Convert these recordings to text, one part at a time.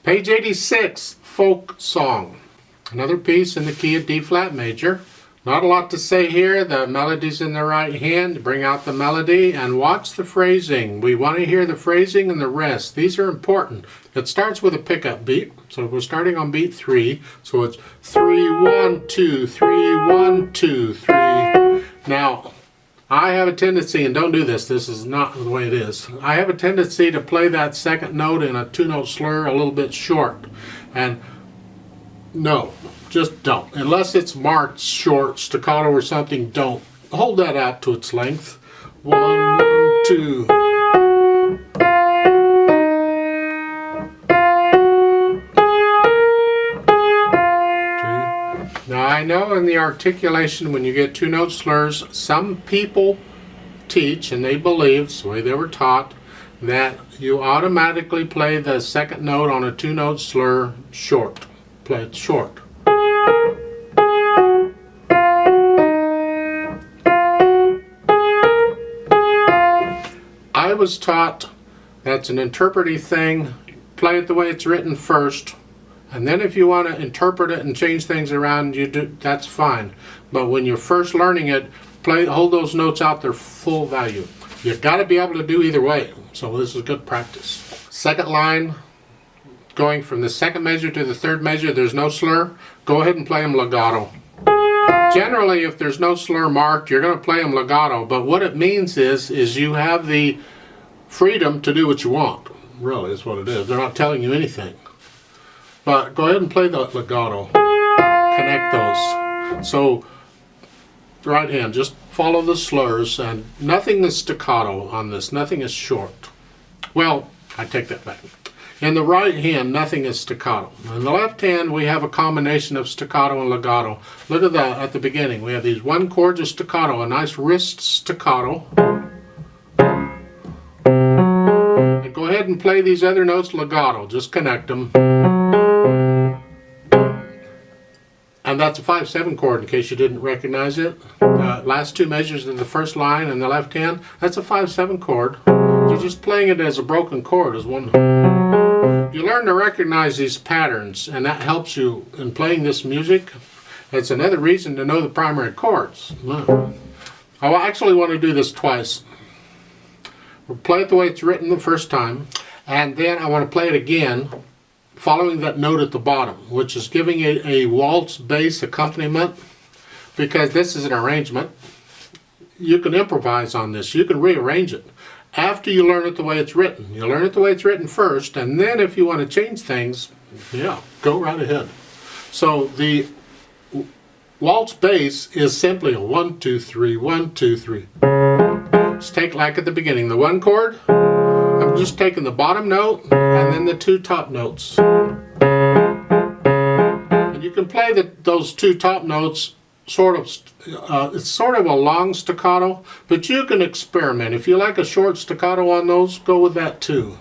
Page 86, Folk Song. Another piece in the key of D flat major. Not a lot to say here. The melody's in the right hand. Bring out the melody and watch the phrasing. We want to hear the phrasing and the rest. These are important. It starts with a pickup beat. So we're starting on beat 3. So it's 3, 1, 2, 3, 1, 2, 3. Now, I have a tendency, and don't do this, this is not the way it is. I have a tendency to play that second note in a 2-note slur a little bit short. And no, just don't. Unless it's marked short, staccato or something, don't. Hold that out to its length. 1, 2. Now I know in the articulation when you get 2-note slurs, some people teach, and they believe, it's the way they were taught, that you automatically play the second note on a 2-note slur short. Play it short. I was taught that's an interpretive thing. Play it the way it's written first, and then if you want to interpret it and change things around, you do, that's fine. But when you're first learning it, hold those notes out their full value. You've got to be able to do either way. So this is good practice. Second line, going from the second measure to the third measure, there's no slur. Go ahead and play them legato. Generally, if there's no slur marked, you're going to play them legato. But what it means is you have the freedom to do what you want. Really, is what it is. They're not telling you anything. But go ahead and play the legato. Connect those. So, right hand, just follow the slurs, and nothing is staccato on this. Nothing is short. Well, I take that back. In the right hand, nothing is staccato. In the left hand, we have a combination of staccato and legato. Look at the beginning. We have these one chords of staccato, a nice wrist staccato. And go ahead and play these other notes legato. Just connect them. And that's a 5/7 chord, in case you didn't recognize it. Last two measures of the first line in the left hand, that's a 5/7 chord. You're just playing it as a broken chord, as one. You learn to recognize these patterns, and that helps you in playing this music. It's another reason to know the primary chords. I actually want to do this twice. We'll play it the way it's written the first time, and then I want to play it again, following that note at the bottom, which is giving it a waltz bass accompaniment, because this is an arrangement. You can improvise on this. You can rearrange it after you learn it the way it's written. You learn it the way it's written first, and then if you want to change things, yeah, go right ahead. So the waltz bass is simply a 1, 2, 3, 1, 2, 3. Just take like at the beginning, the one chord. I'm just taking the bottom note and then the two top notes. And you can play those two top notes sort of, it's sort of a long staccato, but you can experiment. If you like a short staccato on those, go with that too.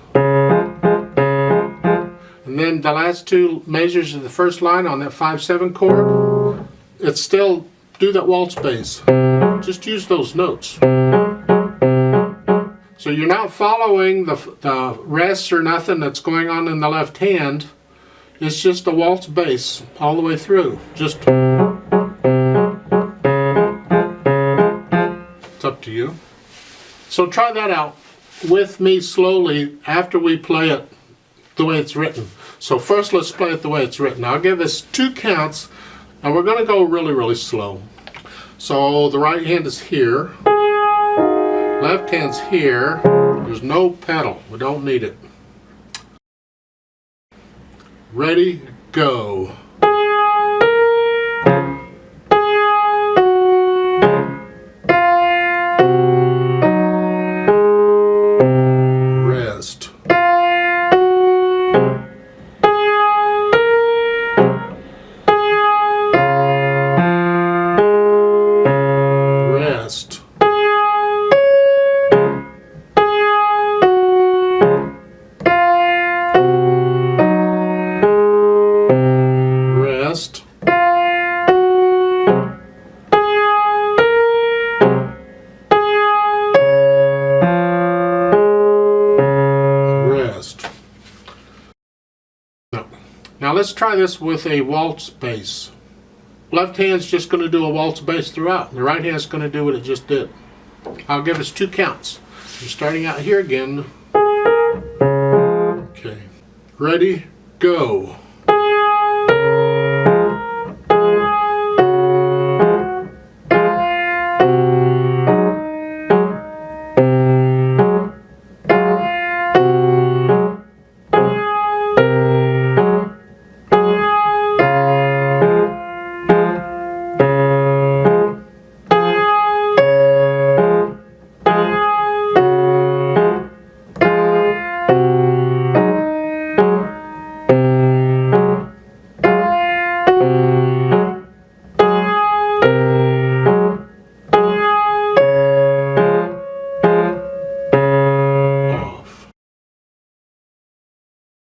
And then the last two measures of the first line on that 5/7 chord, it's still do that waltz bass. Just use those notes. So you're not following the rests or nothing that's going on in the left hand. It's just a waltz bass all the way through. Just, it's up to you. So try that out with me slowly after we play it the way it's written. So first let's play it the way it's written. I'll give us 2 counts, and we're going to go really, really slow. So the right hand is here. Left hand's here. There's no pedal. We don't need it. Ready, go. Rest. Rest. Now let's try this with a waltz bass. Left hand's just going to do a waltz bass throughout. The right hand's going to do what it just did. I'll give us 2 counts. I'm starting out here again. Okay. Ready, go.